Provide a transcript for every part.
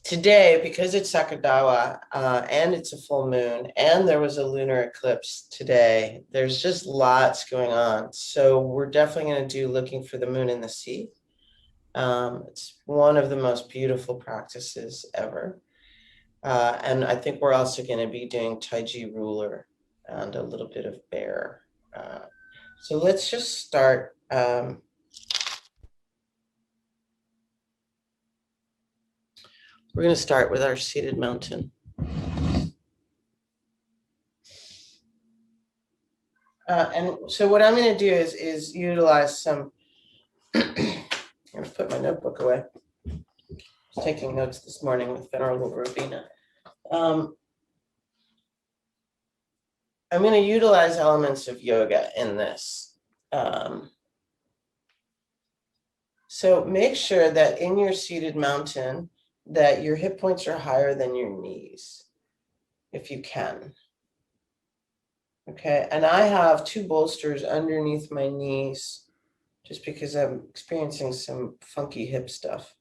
Today, because it's Sakadawa and it's a full moon and there was a lunar eclipse today, there's just lots going on. So we're definitely going to do looking for the moon in the sea. It's one of the most beautiful practices ever. And I think we're also going to be doing Taiji ruler and a little bit of bear. So let's just start. We're going to start with our seated mountain. And so what I'm going to do is utilize some, I'm going to put my notebook away. I was taking notes this morning with Venerable Robina. I'm going to utilize elements of yoga in this. So make sure that in your seated mountain, that your hip points are higher than your knees, if you can. Okay, and I have two bolsters underneath my knees just because I'm experiencing some funky hip stuff.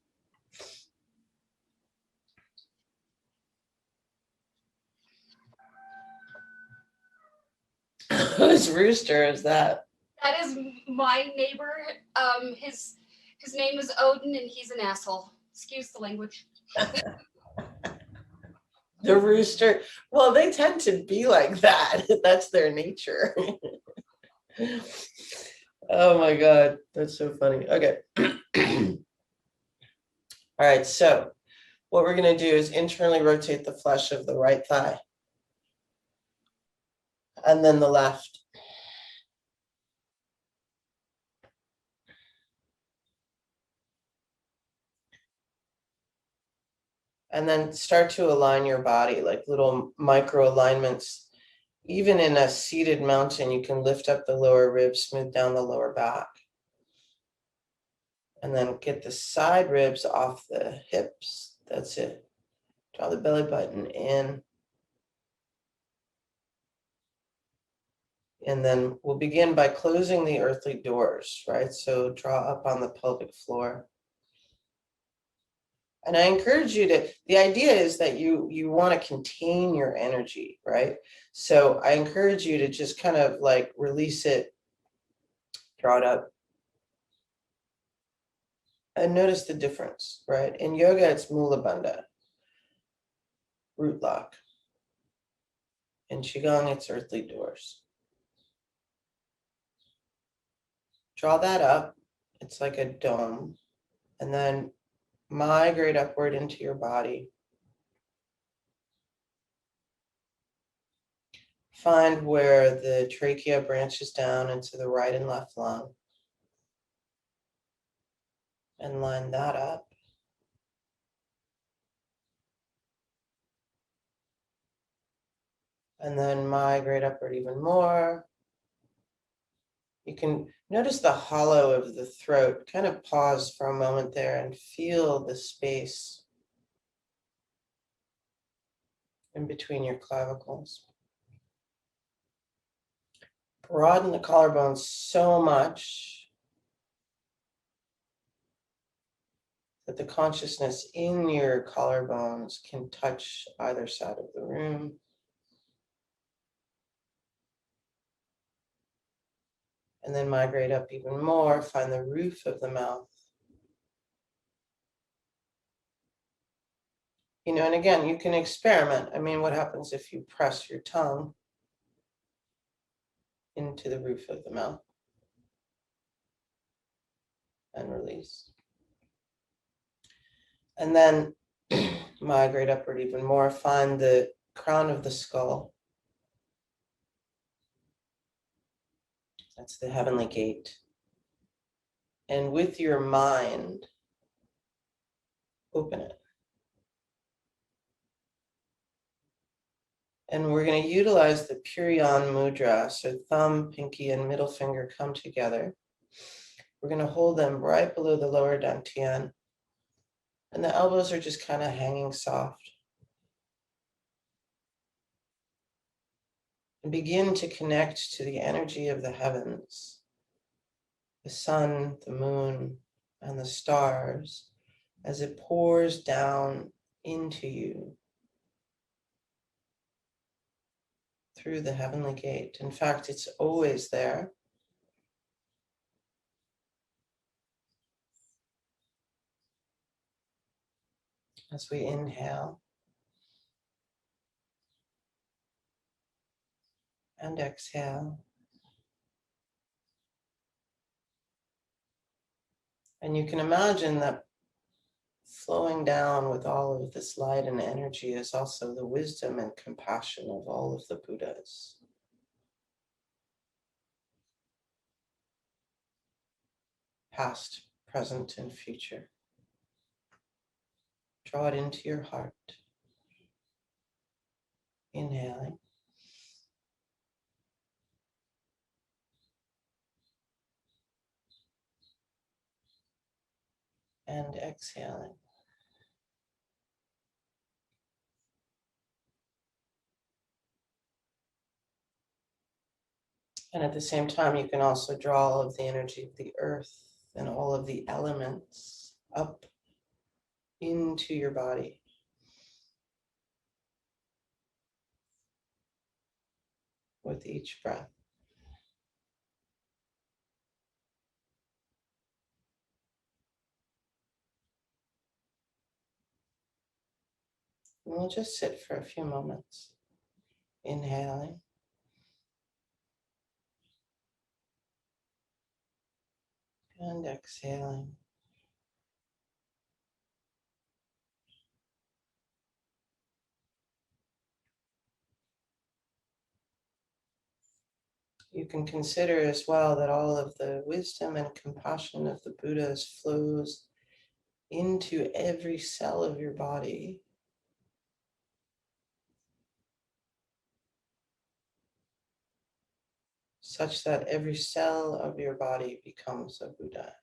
Whose rooster is that? That is my neighbor. His name is Odin, and he's an asshole. Excuse the language. The rooster. Well, they tend to be like that. That's their nature. Oh my God, that's so funny. Okay. All right, so what we're going to do is internally rotate the flesh of the right thigh. And then the left. And then start to align your body, like little micro alignments. Even in a seated mountain, you can lift up the lower ribs, smooth down the lower back. And then get the side ribs off the hips. That's it. Draw the belly button in. And then we'll begin by closing the earthly doors, right? So draw up on the pelvic floor. And I encourage you to, the idea is that you want to contain your energy, right? So I encourage you to just kind of like release it, draw it up. And notice the difference, right? In yoga, it's Mula Bandha, root lock. In Qi Gong, it's earthly doors. Draw that up. It's like a dome. And then migrate upward into your body. Find where the trachea branches down into the right and left lung. And line that up. And then migrate upward even more. You can notice the hollow of the throat. Kind of pause for a moment there and feel the space in between your clavicles. Broaden the collarbones so much that the consciousness in your collarbones can touch either side of the room. And then migrate up even more, find the roof of the mouth. You know, and again, you can experiment. I mean, what happens if you press your tongue into the roof of the mouth and release? And then migrate upward even more, find the crown of the skull. That's the heavenly gate. And with your mind, open it. And we're going to utilize the Puriyan mudra. So thumb, pinky, and middle finger come together. We're going to hold them right below the lower dantian. And the elbows are just kind of hanging soft. And begin to connect to the energy of the heavens, the sun, the moon, and the stars, as it pours down into you through the heavenly gate. In fact, it's always there. As we inhale and exhale. And you can imagine that flowing down with all of this light and energy is also the wisdom and compassion of all of the Buddhas. Past, present, and future. Draw it into your heart. Inhaling. And exhaling. And at the same time, you can also draw all of the energy of the earth and all of the elements up into your body. With each breath. And we'll just sit for a few moments, inhaling and exhaling. You can consider as well that all of the wisdom and compassion of the Buddhas flows into every cell of your body, such that every cell of your body becomes a Buddha.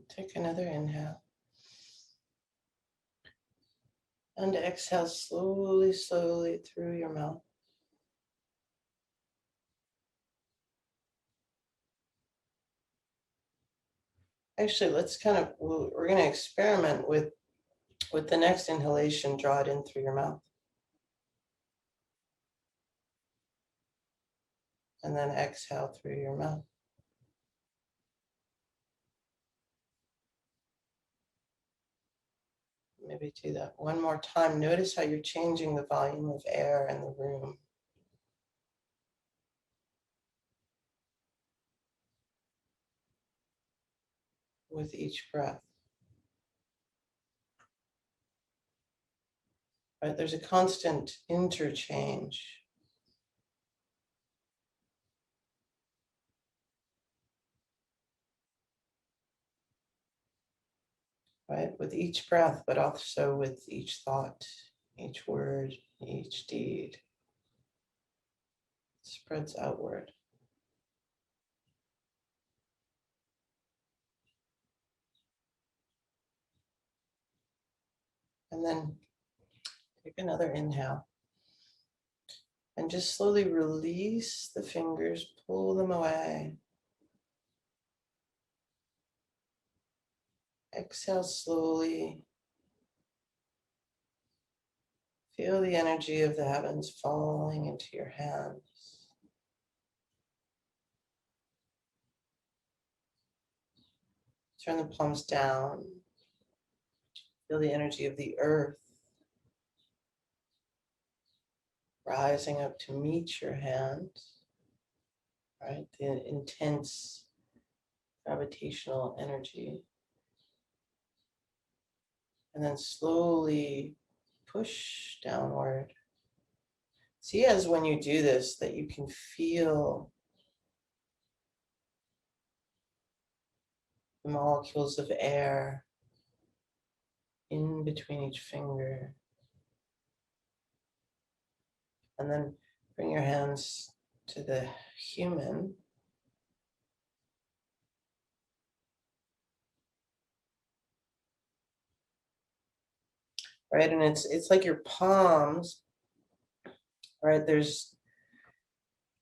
Take another inhale. And exhale slowly, slowly through your mouth. Actually, we're going to experiment with the next inhalation. Draw it in through your mouth. And then exhale through your mouth. Maybe do that one more time. Notice how you're changing the volume of air in the room. With each breath. Right? There's a constant interchange. Right? With each breath, but also with each thought, each word, each deed. It spreads outward. And then take another inhale. And just slowly release the fingers, pull them away. Exhale slowly. Feel the energy of the heavens falling into your hands. Turn the palms down. Feel the energy of the earth rising up to meet your hands. Right? The intense gravitational energy. And then slowly push downward. See, as when you do this, that you can feel the molecules of air in between each finger. And then bring your hands to the human. Right, and it's like your palms, right? There's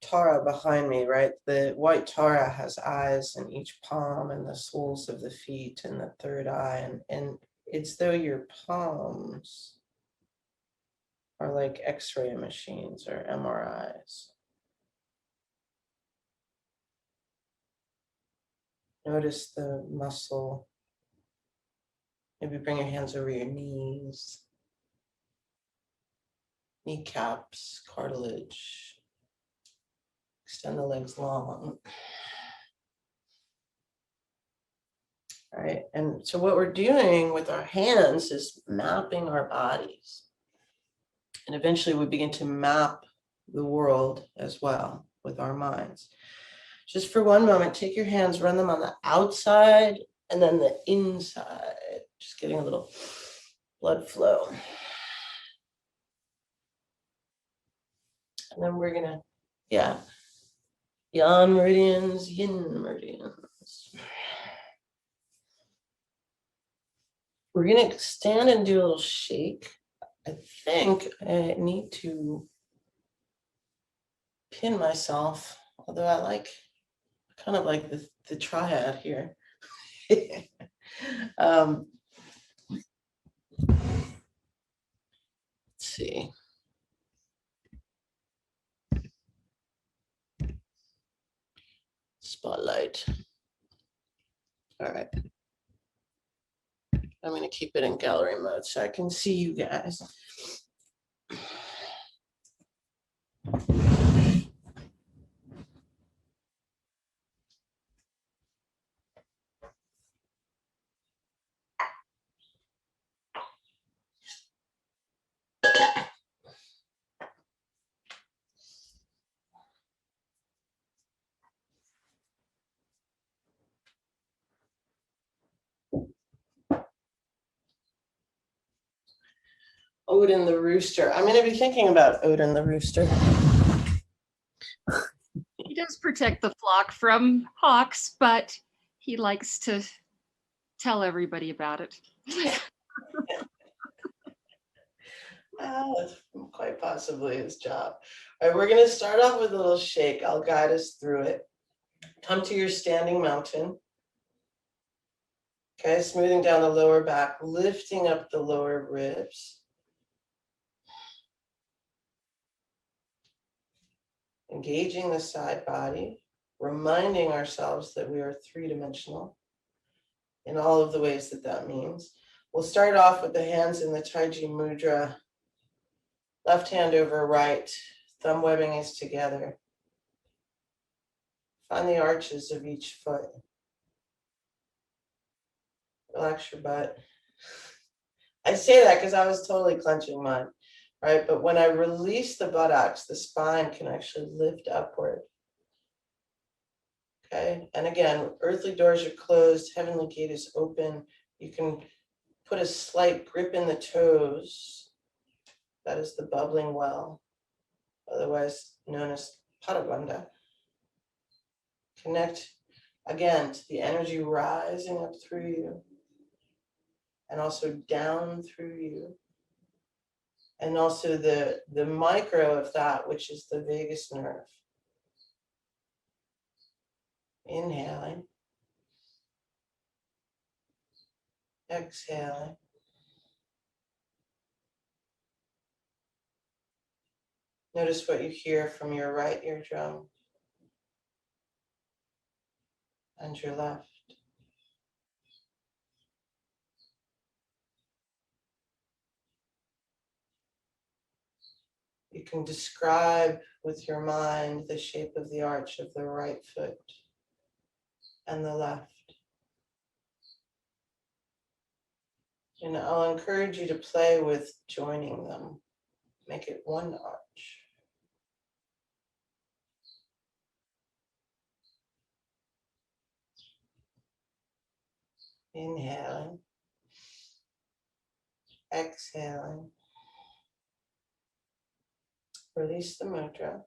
Tara behind me, right? The white Tara has eyes in each palm and the soles of the feet and the third eye. And it's though your palms are like X-ray machines or MRIs. Notice the muscle. Maybe bring your hands over your knees, kneecaps, cartilage. Extend the legs long. All right, and so what we're doing with our hands is mapping our bodies. And eventually we begin to map the world as well with our minds. Just for one moment, take your hands, run them on the outside and then the inside. Just getting a little blood flow. And then we're gonna, Yang meridians, yin meridians. We're gonna stand and do a little shake. I think I need to pin myself, although I kind of like the triad here. Let's see. Spotlight. All right. I'm going to keep it in gallery mode so I can see you guys. Odin the rooster. I'm going to be thinking about Odin the rooster. He does protect the flock from hawks, but he likes to tell everybody about it. That's quite possibly his job. All right, we're going to start off with a little shake. I'll guide us through it. Come to your standing mountain. Okay, smoothing down the lower back, lifting up the lower ribs. Engaging the side body, reminding ourselves that we are three-dimensional in all of the ways that that means. We'll start off with the hands in the Taiji mudra. Left hand over right, thumb webbing is together. Find the arches of each foot. Relax your butt. I say that because I was totally clenching mine, right? But when I release the buttocks, the spine can actually lift upward. Okay, and again, earthly doors are closed, heavenly gate is open. You can put a slight grip in the toes. That is the bubbling well, otherwise known as Parabandha. Connect again to the energy rising up through you and also down through you. And also the micro of that, which is the vagus nerve. Inhaling. Exhaling. Notice what you hear from your right eardrum and your left. You can describe with your mind the shape of the arch of the right foot and the left. And I'll encourage you to play with joining them. Make it one arch. Inhaling. Exhaling. Release the mudra.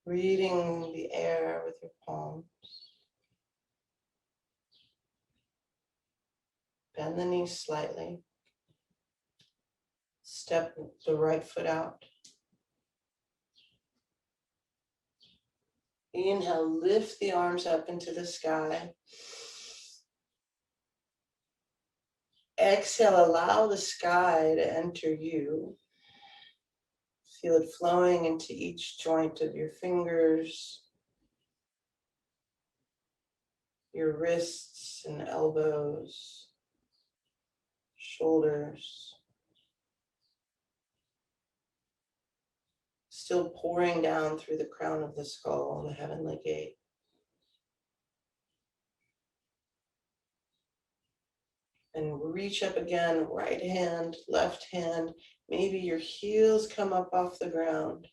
Reading the air with your palms. Bend the knees slightly. Step the right foot out. Inhale, lift the arms up into the sky. Exhale, allow the sky to enter you. Feel it flowing into each joint of your fingers, your wrists and elbows, shoulders. Still pouring down through the crown of the skull, the heavenly gate. And reach up again, right hand, left hand. Maybe your heels come up off the ground.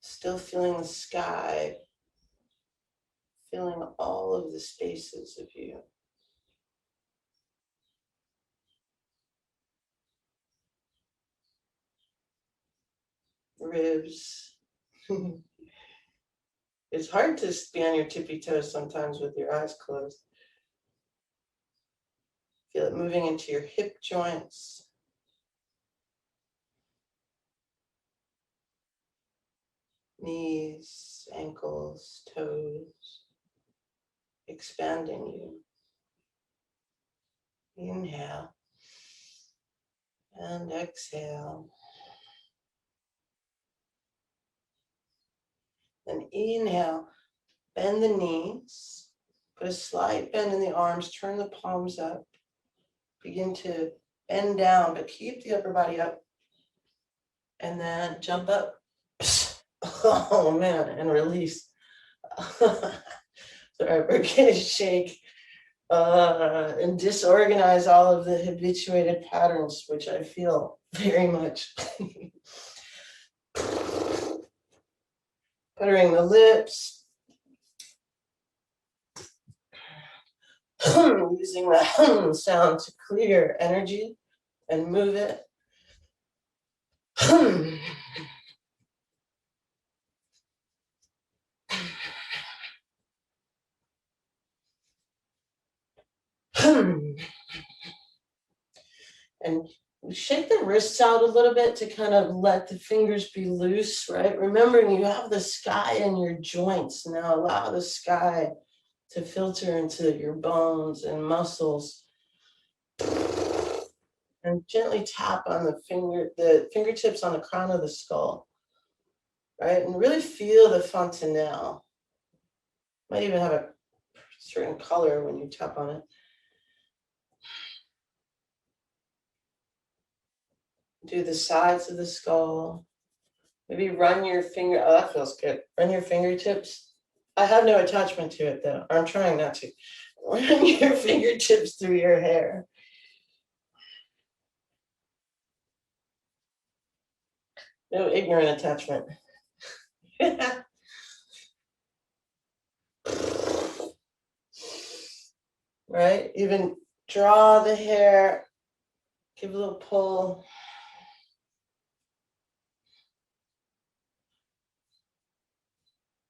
Still feeling the sky, feeling all of the spaces of you. Ribs. It's hard to be on your tippy toes sometimes with your eyes closed. Feel it moving into your hip joints. Knees, ankles, toes. Expanding you. Inhale. And exhale. Then inhale. Bend the knees. Put a slight bend in the arms. Turn the palms up. Begin to bend down, but keep the upper body up. And then jump up. Oh man, and release. Sorry, we're gonna shake and disorganize all of the habituated patterns, which I feel very much. Puttering the lips. Using the sound to clear energy and move it. And shake the wrists out a little bit to kind of let the fingers be loose, right? Remembering you have the sky in your joints. Now allow the sky to filter into your bones and muscles. And gently tap on the fingertips on the crown of the skull. right? And really feel the fontanelle. Might even have a certain color when you tap on it. Do the sides of the skull. Maybe run your finger. Oh, that feels good. Run your fingertips. I have no attachment to it though. I'm trying not to. Run your fingertips through your hair. No ignorant attachment. Right? Even draw the hair, give a little pull.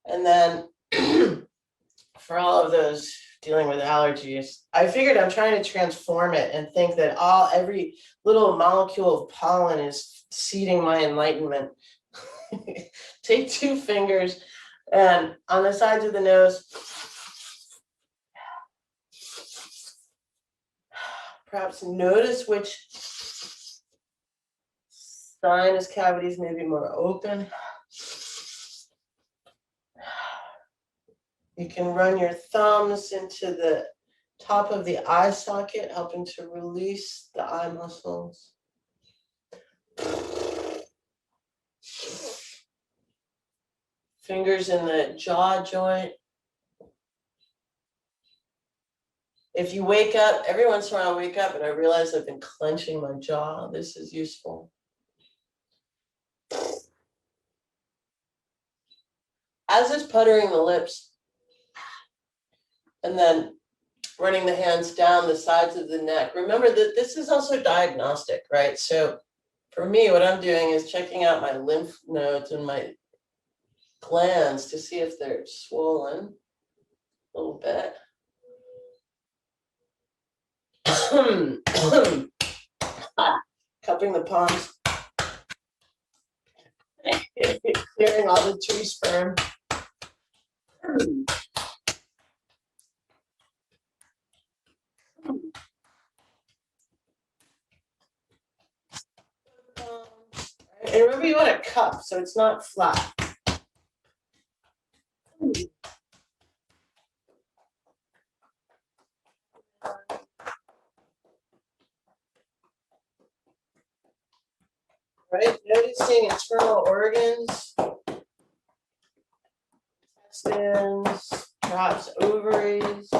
And then for all of those dealing with allergies, I figured I'm trying to transform it and think that every little molecule of pollen is seeding my enlightenment. Take 2 fingers and on the sides of the nose, perhaps notice which sinus cavities may be more open. You can run your thumbs into the top of the eye socket, helping to release the eye muscles. Fingers in the jaw joint. If you wake up, every once in a while I wake up and I realize I've been clenching my jaw. This is useful. As is puttering the lips, and then running the hands down the sides of the neck. Remember that this is also diagnostic, right? So for me, what I'm doing is checking out my lymph nodes and my glands to see if they're swollen a little bit. Cupping the palms. Clearing all the tree sperm. And remember, you want to cup so it's not flat. Right? Noticing internal organs, intestines, perhaps ovaries.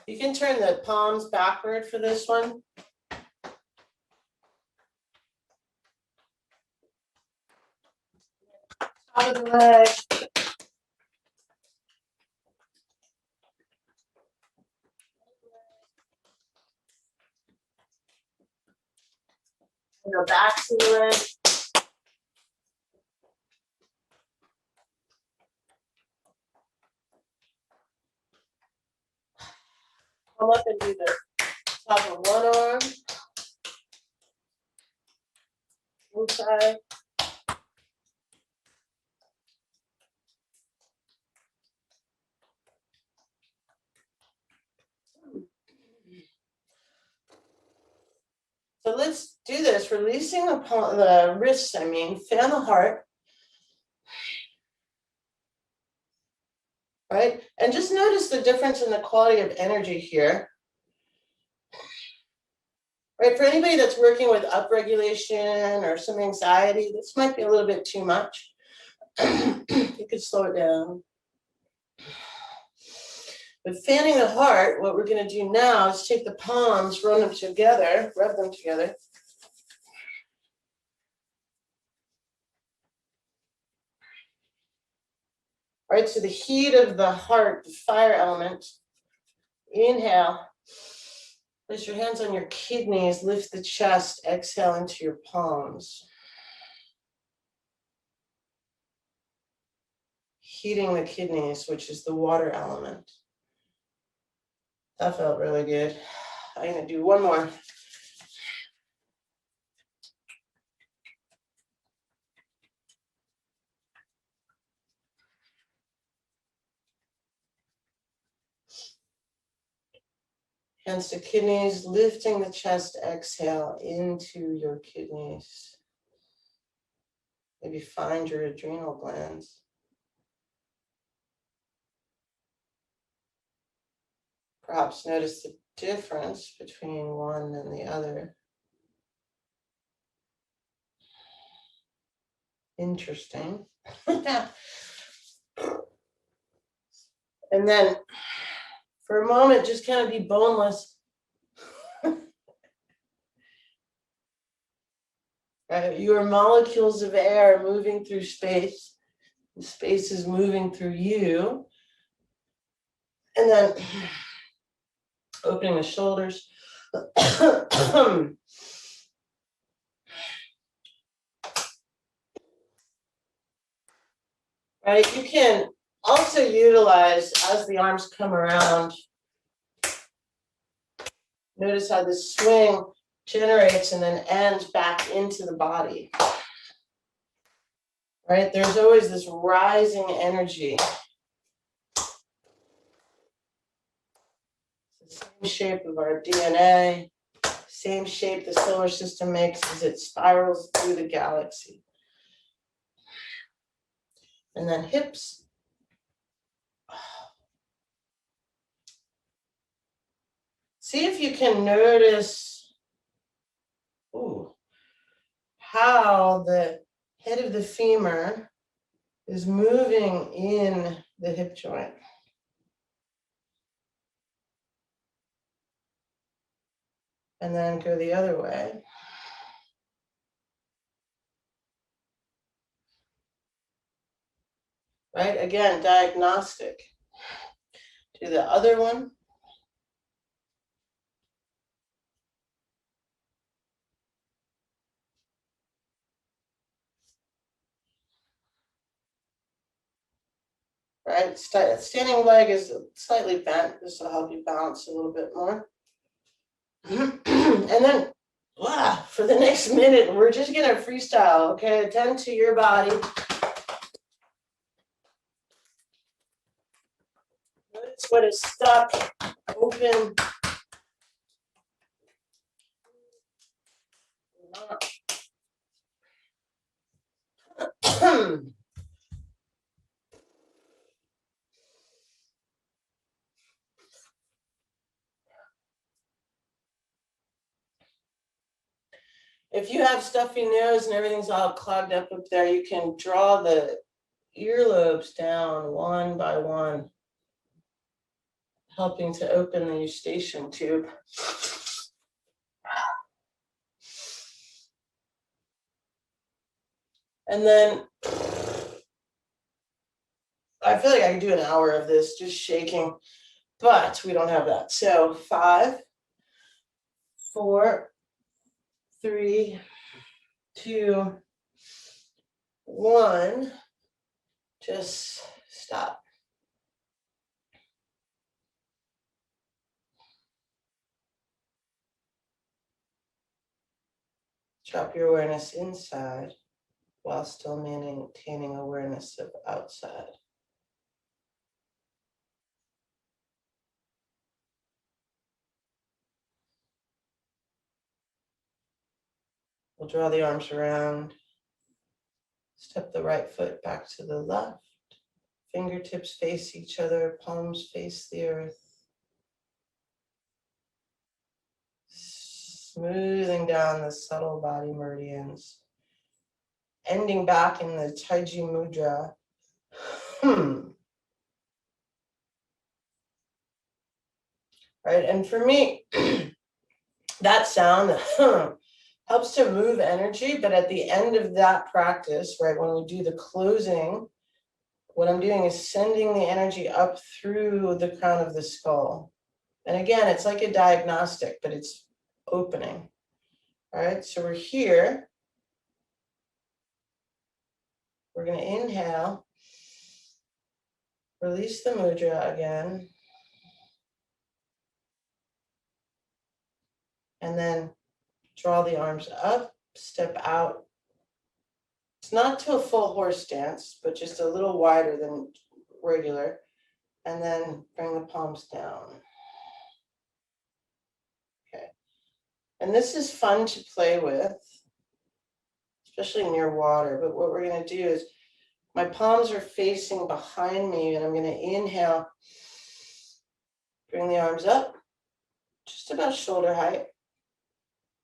You can turn the palms backward for this one. Top of the leg. And the backs of the leg. Come up and do the top of one arm. Inside. So let's do this, releasing the wrists, fan the heart. Right? And just notice the difference in the quality of energy here. Right? For anybody that's working with upregulation or some anxiety, this might be a little bit too much. You could slow it down. But fanning the heart, what we're going to do now is take the palms, run them together, rub them together. Right, so the heat of the heart, the fire element. Inhale. Place your hands on your kidneys, lift the chest, exhale into your palms. Heating the kidneys, which is the water element. That felt really good. I'm going to do one more. against the kidneys, lifting the chest, exhale into your kidneys. Maybe find your adrenal glands. Perhaps notice the difference between one and the other. Interesting. And then for a moment, just kind of be boneless. Right? You are molecules of air moving through space. The space is moving through you. And then opening the shoulders. Right? You can also utilize, as the arms come around, notice how the swing generates and then ends back into the body. Right? There's always this rising energy. It's the same shape of our DNA, same shape the solar system makes as it spirals through the galaxy. And then hips. See if you can notice how the head of the femur is moving in the hip joint. And then go the other way. Right? Again, diagnostic. Do the other one. Right? Standing leg is slightly bent. This will help you balance a little bit more. And then, for the next minute, we're just going to freestyle, okay? Attend to your body. Notice what is stuck, open. If you have stuffy nose and everything's all clogged up there, you can draw the earlobes down one by one, helping to open the eustachian tube. And then I feel like I can do an hour of this just shaking, but we don't have that. So 5, 4, 3, 2, 1. Just stop. Drop your awareness inside while still maintaining awareness of outside. We'll draw the arms around. Step the right foot back to the left. Fingertips face each other, palms face the earth. Smoothing down the subtle body meridians. Ending back in the Taiji mudra. Right, and for me, that sound helps to move energy, but at the end of that practice, right, when we do the closing, what I'm doing is sending the energy up through the crown of the skull. And again, it's like a diagnostic, but it's opening. All right, so we're here. We're going to inhale, release the mudra again, and then draw the arms up, step out. It's not to a full horse stance, but just a little wider than regular. And then bring the palms down. And this is fun to play with, especially near water. But what we're going to do is my palms are facing behind me, and I'm going to inhale, bring the arms up, just about shoulder height,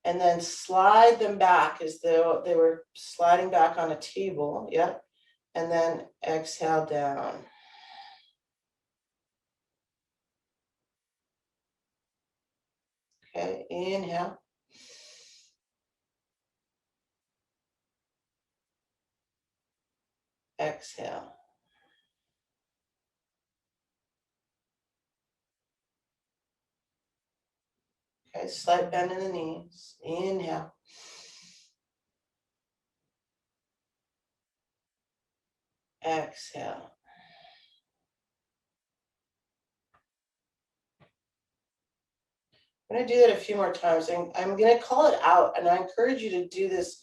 and then slide them back as though they were sliding back on a table. Yep. And then exhale down. Okay, inhale. Exhale. Okay, slight bend in the knees. Inhale. Exhale. I'm going to do that a few more times. And I'm going to call it out. And I encourage you to do this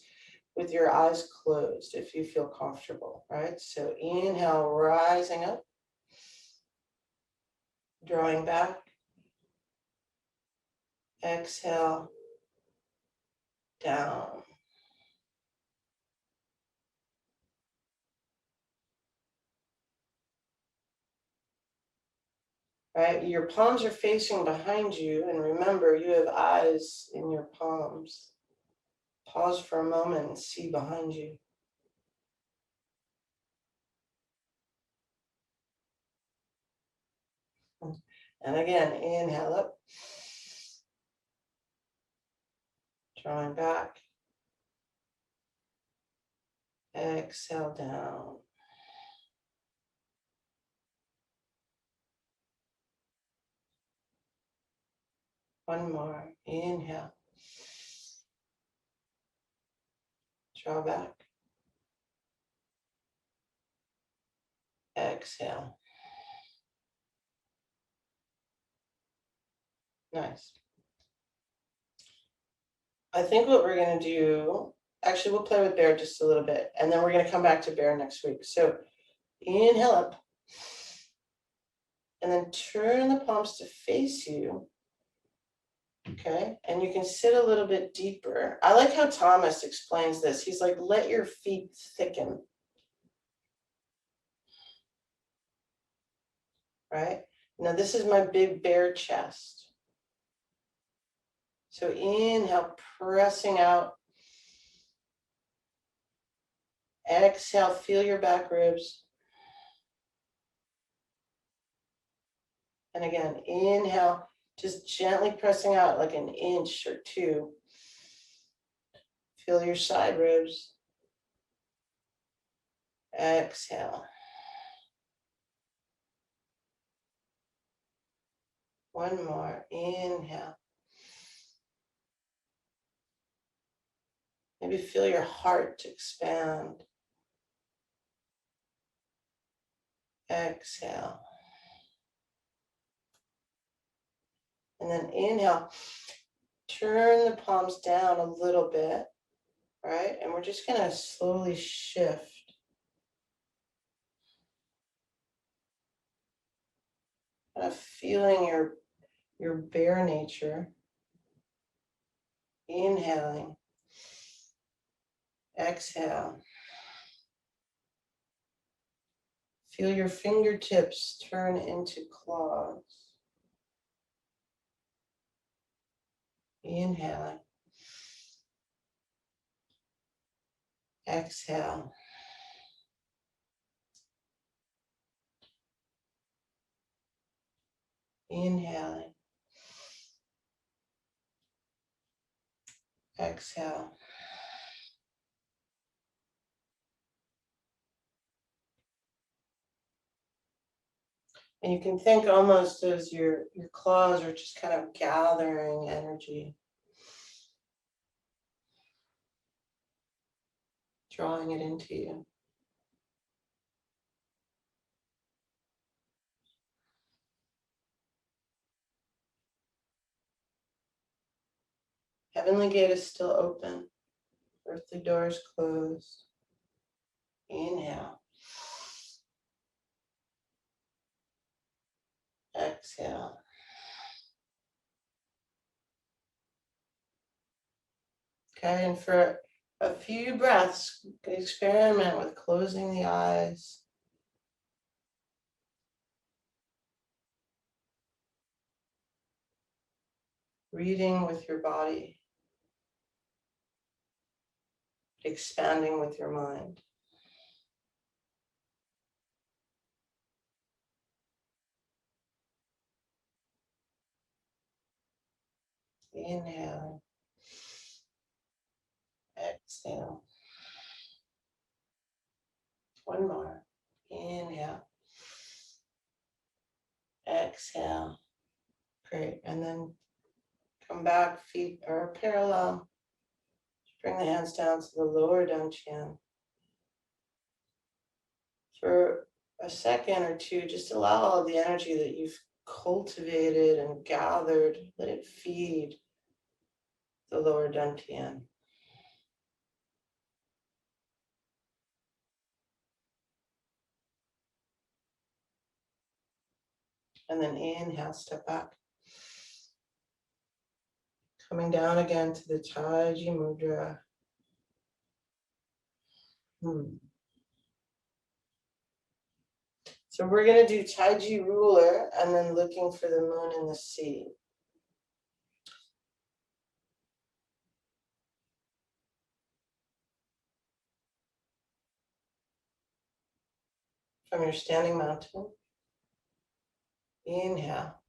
with your eyes closed if you feel comfortable, right? So inhale, rising up, drawing back. Exhale, down. Right? Your palms are facing behind you. And remember, you have eyes in your palms. Pause for a moment and see behind you. And again, inhale up, drawing back. Exhale down. One more. Inhale. Draw back. Exhale. Nice. I think what we're going to do, actually, we'll play with bear just a little bit, and then we're going to come back to bear next week. So inhale up, and then turn the palms to face you. Okay, and you can sit a little bit deeper. I like how Thomas explains this. He's like, let your feet thicken. Right? Now, this is my big bear chest. So inhale, pressing out. Exhale, feel your back ribs. And again, inhale, just gently pressing out like an inch or two. Feel your side ribs. Exhale. One more. Inhale. Maybe feel your heart expand. Exhale. And then inhale. Turn the palms down a little bit, right? And we're just going to slowly shift. Kind of feeling your bear nature. Inhaling. Exhale. Feel your fingertips turn into claws. Inhaling. Exhale. Inhaling. Exhale. And you can think almost as your claws are just kind of gathering energy, drawing it into you. Heavenly gate is still open. Earthly door is closed. Inhale. Exhale. Okay, and for a few breaths, experiment with closing the eyes. Reading with your body. Expanding with your mind. Inhale. Exhale. One more. Inhale. Exhale. Great. And then come back, feet are parallel. Bring the hands down to the lower dantian. For a second or two, just allow all the energy that you've cultivated and gathered, let it feed the lower dantian. And then inhale, step back. Coming down again to the Taiji Mudra. So we're going to do Taiji ruler and then looking for the moon in the sea. From your standing mountain, inhale.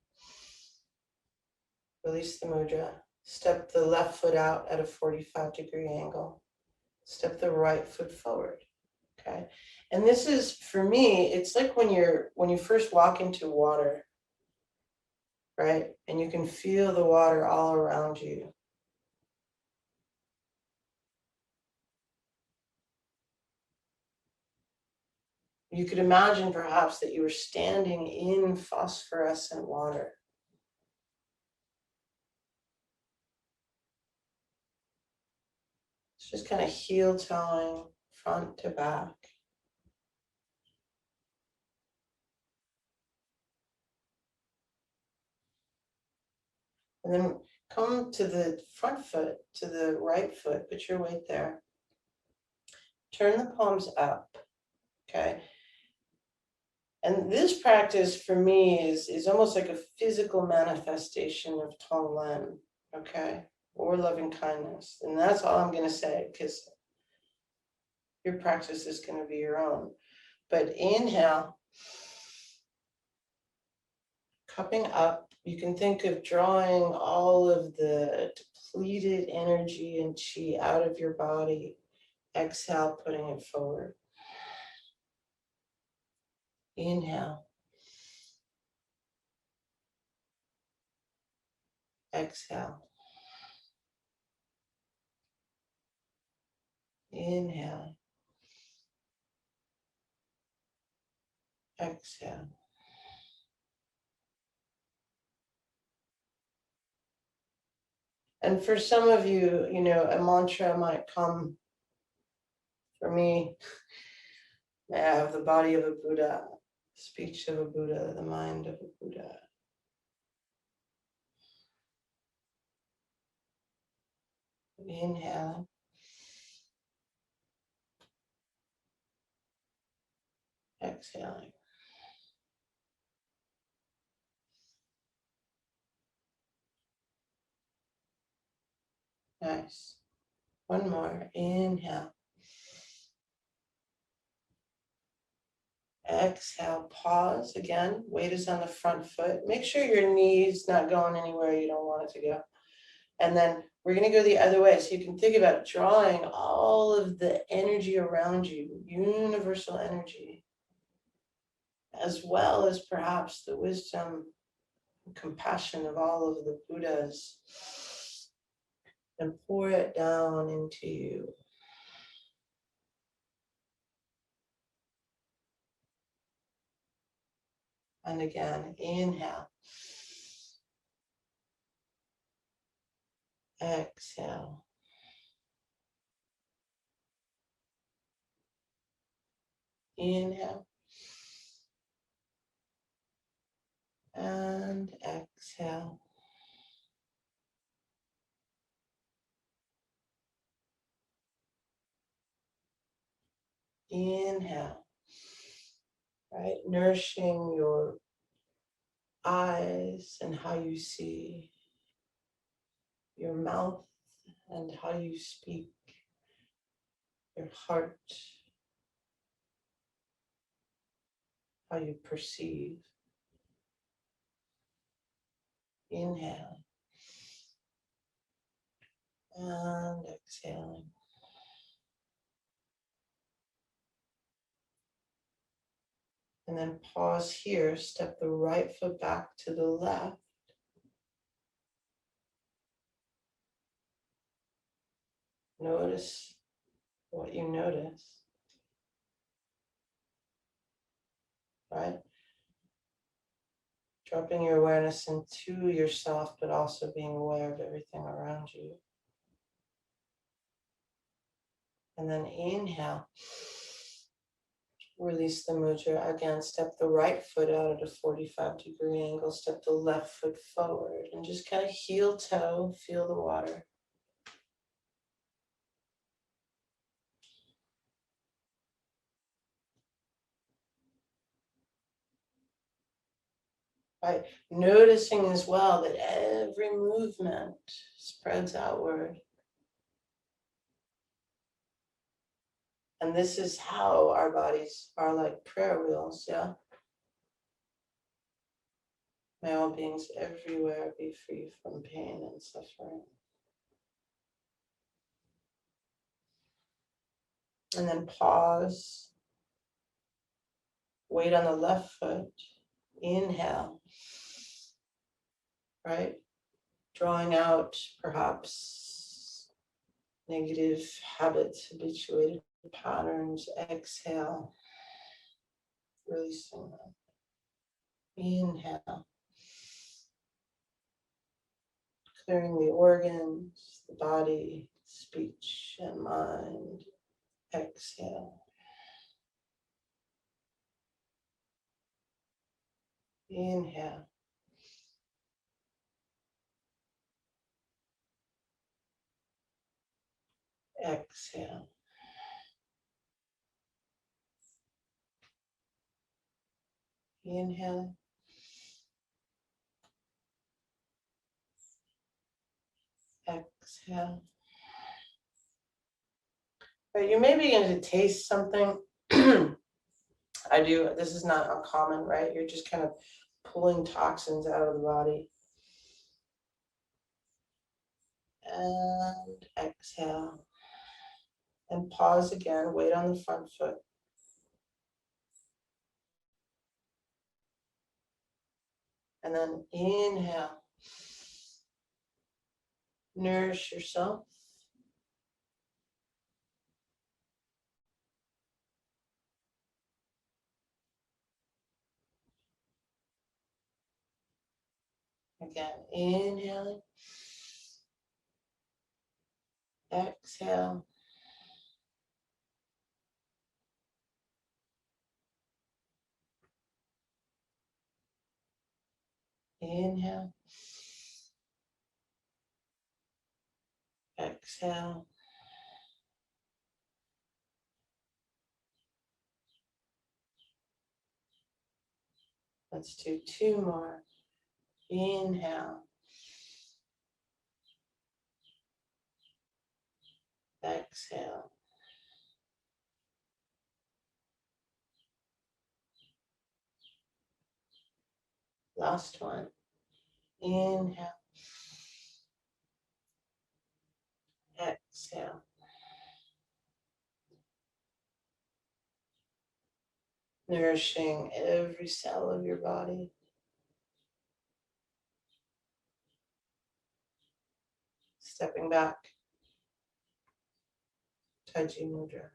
Release the mudra. Step the left foot out at a 45-degree angle. Step the right foot forward. Okay. And this is, for me, it's like when you first walk into water, right? And you can feel the water all around you. You could imagine perhaps that you were standing in phosphorescent water. It's just kind of heel toeing front to back. And then come to the front foot, to the right foot, put your weight there. Turn the palms up, okay? And this practice for me is almost like a physical manifestation of Tonglen, okay? Or loving kindness. And that's all I'm gonna say, because your practice is gonna be your own. But inhale, cupping up, you can think of drawing all of the depleted energy and qi out of your body. Exhale, putting it forward. Inhale. Exhale. Inhale. Exhale. And for some of you, you know, a mantra might come. For me, I have the body of a Buddha, speech of a Buddha, the mind of a Buddha. Inhale. Exhaling. Nice. One more. Inhale. Exhale. Pause again. Weight is on the front foot. Make sure your knee's not going anywhere you don't want it to go. And then we're going to go the other way. So you can think about drawing all of the energy around you, universal energy, as well as perhaps the wisdom and compassion of all of the Buddhas, and pour it down into you. And again, inhale. Exhale. Inhale. And exhale. Inhale, right? Nourishing your eyes and how you see, your mouth and how you speak, your heart, how you perceive. Inhale and exhaling. And then pause here, step the right foot back to the left. Notice what you notice, right? Dropping your awareness into yourself, but also being aware of everything around you. And then inhale. Release the mudra. Again, step the right foot out at a 45-degree angle. Step the left foot forward. And just kind of heel toe, feel the water. Right? Noticing as well that every movement spreads outward. And this is how our bodies are like prayer wheels, yeah? May all beings everywhere be free from pain and suffering. And then pause. Weight on the left foot. Inhale. Right? Drawing out perhaps negative habits, habituated patterns. Exhale. Releasing them. Inhale. Clearing the organs, the body, speech, and mind. Exhale. Inhale. Exhale. Inhale. Exhale. Right, you may begin to taste something. I do. This is not uncommon, right? You're just kind of pulling toxins out of the body. And exhale. And pause again. Weight on the front foot. And then inhale. Nourish yourself. Again, inhaling. Exhale. Inhale. Exhale. Let's do two more. Inhale. Exhale. Last one. Inhale. Exhale. Nourishing every cell of your body. Stepping back. Taiji mudra.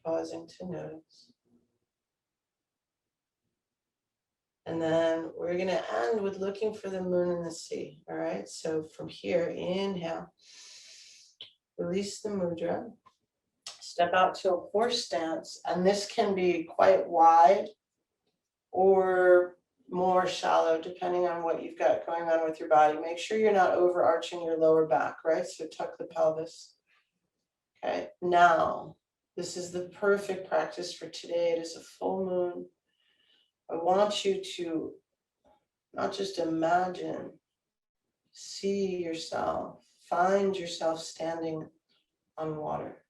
Pausing to notice. And then we're going to end with looking for the moon in the sea. All right. So from here, inhale. Release the mudra. Step out to a horse stance. And this can be quite wide or more shallow, depending on what you've got going on with your body. Make sure you're not overarching your lower back, right? So tuck the pelvis. Okay, now, this is the perfect practice for today. It is a full moon. I want you to not just imagine, see yourself, find yourself standing on water.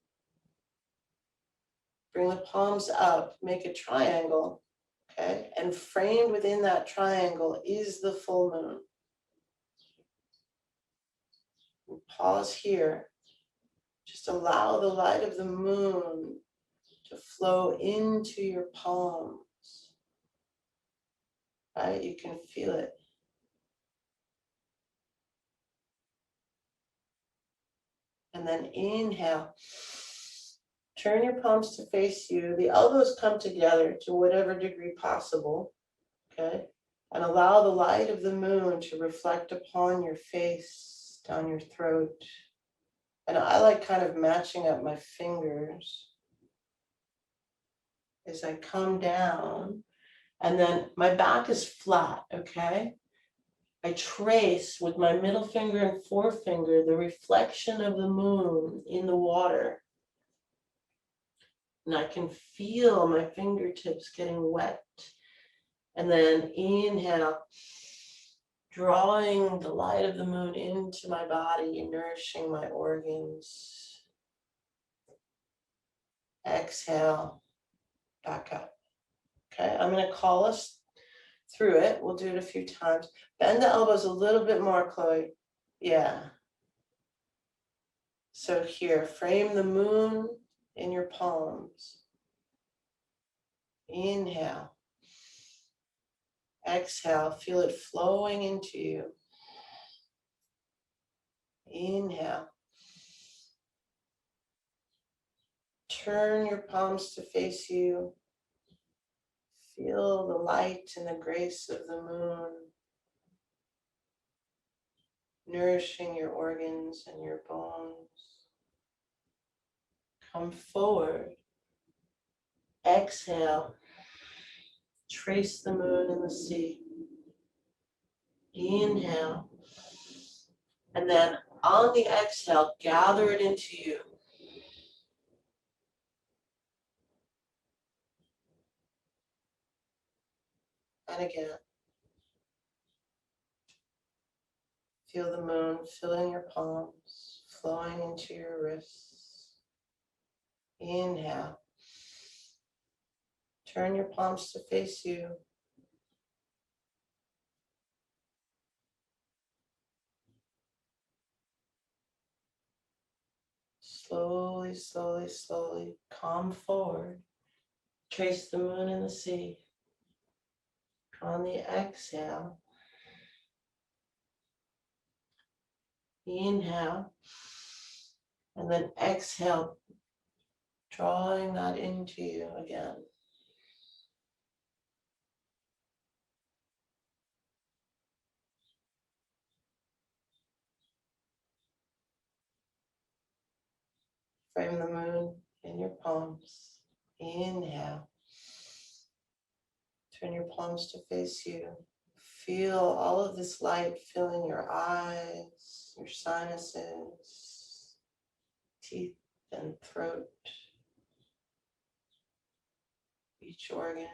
Bring the palms up, make a triangle, okay? And framed within that triangle is the full moon. And pause here. Just allow the light of the moon to flow into your palms, right? You can feel it. And then inhale. Turn your palms to face you. The elbows come together to whatever degree possible, okay? And allow the light of the moon to reflect upon your face, down your throat. And I like kind of matching up my fingers as I come down. And then my back is flat, okay? I trace with my middle finger and forefinger the reflection of the moon in the water. And I can feel my fingertips getting wet. And then inhale, drawing the light of the moon into my body, nourishing my organs. Exhale, back up. Okay, I'm going to call us through it. We'll do it a few times. Bend the elbows a little bit more, Chloe. Yeah. So here, frame the moon in your palms. Inhale. Exhale, feel it flowing into you. Inhale. Turn your palms to face you. Feel the light and the grace of the moon nourishing your organs and your bones. Come forward. Exhale. Trace the moon in the sea. Inhale. And then on the exhale, gather it into you. And again. Feel the moon filling your palms, flowing into your wrists. Inhale. Turn your palms to face you. Slowly, slowly, slowly come forward. Trace the moon in the sea. On the exhale, inhale, and then exhale, drawing that into you again. Frame the moon in your palms. Inhale. Turn your palms to face you. Feel all of this light filling your eyes, your sinuses, teeth and throat, each organ.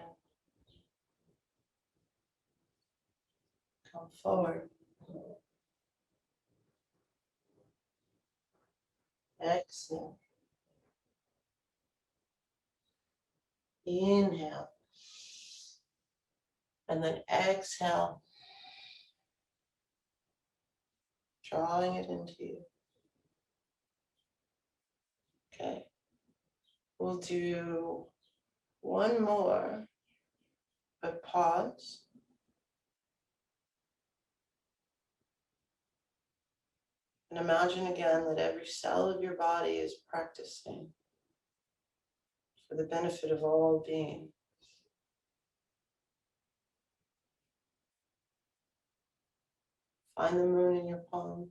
Come forward. Exhale. Inhale. And then exhale, drawing it into you. Okay. We'll do one more, but pause. And imagine again that every cell of your body is practicing for the benefit of all beings. Find the moon in your palms.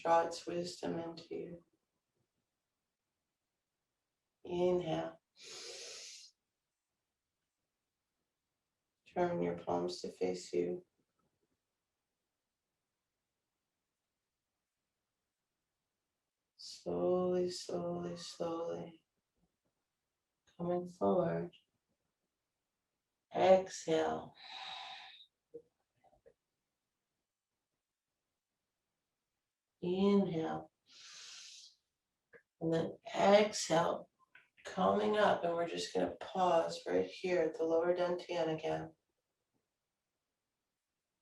Draw its wisdom into you. Inhale. Turn your palms to face you. Slowly, slowly, slowly. Coming forward. Exhale. Inhale. And then exhale. Coming up, and we're just going to pause right here at the lower dantian again.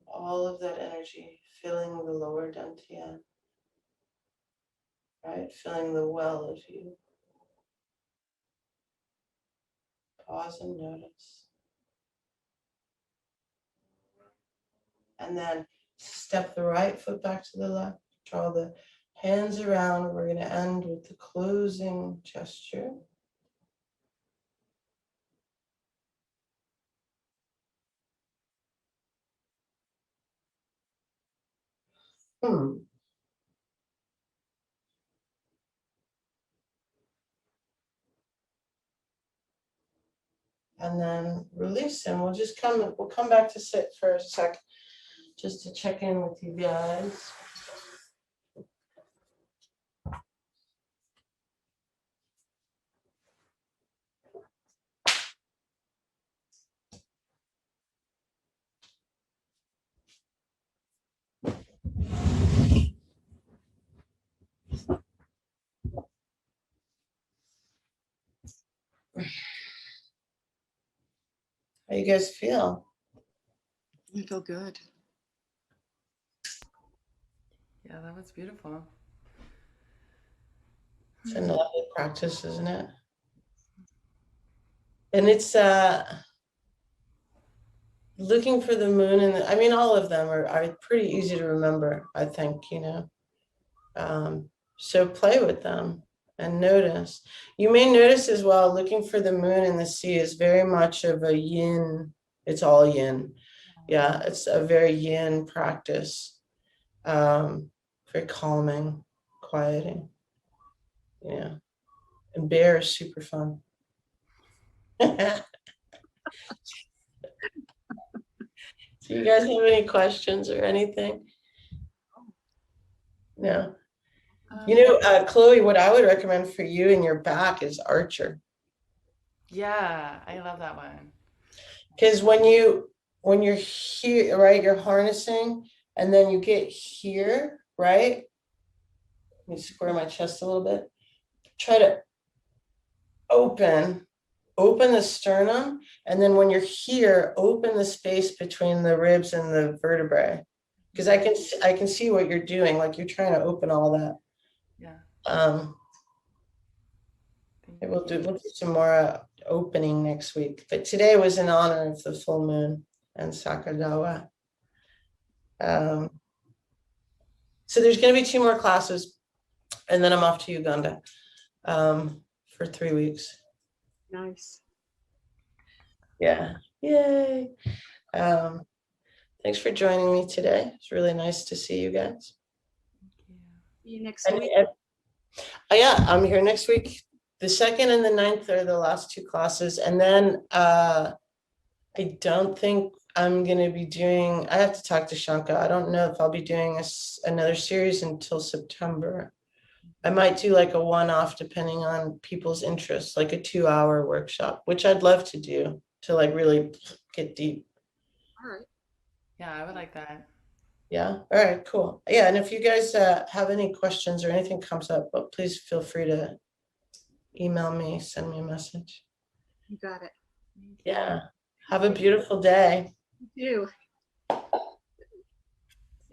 All of that energy filling the lower dantian. Right? Filling the well of you. Pause and notice. And then step the right foot back to the left. Draw the hands around. We're going to end with the closing gesture. And then release, and we'll come back to sit for a sec, just to check in with you guys. How you guys feel? I feel good. Yeah, that was beautiful. It's a lovely practice, isn't it? And it's looking for the moon, and I mean, all of them are pretty easy to remember, I think, you know. So play with them and notice. You may notice as well, looking for the moon in the sea is very much of a yin. It's all yin. Yeah, it's a very yin practice. Very calming, quieting. Yeah. And bear is super fun. Do you guys have any questions or anything? No. You know, Chloe, what I would recommend for you in your back is Archer. Yeah, I love that one. Because when you're here, right, you're harnessing, and then you get here, right? Let me square my chest a little bit. Try to open the sternum, and then when you're here, open the space between the ribs and the vertebrae. Because I can see what you're doing, like you're trying to open all that. Yeah. We'll do some more opening next week. But today was in honor of the full moon and Sakadawa. So there's going to be 2 more classes, and then I'm off to Uganda for 3 weeks. Nice. Yeah. Yay. Thanks for joining me today. It's really nice to see you guys. See you next week. Yeah, I'm here next week. The 2nd and the 9th are the last 2 classes. And then I don't think I'm going to be doing, I have to talk to Shanka. I don't know if I'll be doing another series until September. I might do like a one-off depending on people's interests, like a 2-hour workshop, which I'd love to do to like really get deep. All right. Yeah, I would like that. Yeah. All right, cool. Yeah. And if you guys have any questions or anything comes up, but please feel free to email me, send me a message. You got it. Yeah. Have a beautiful day. You too.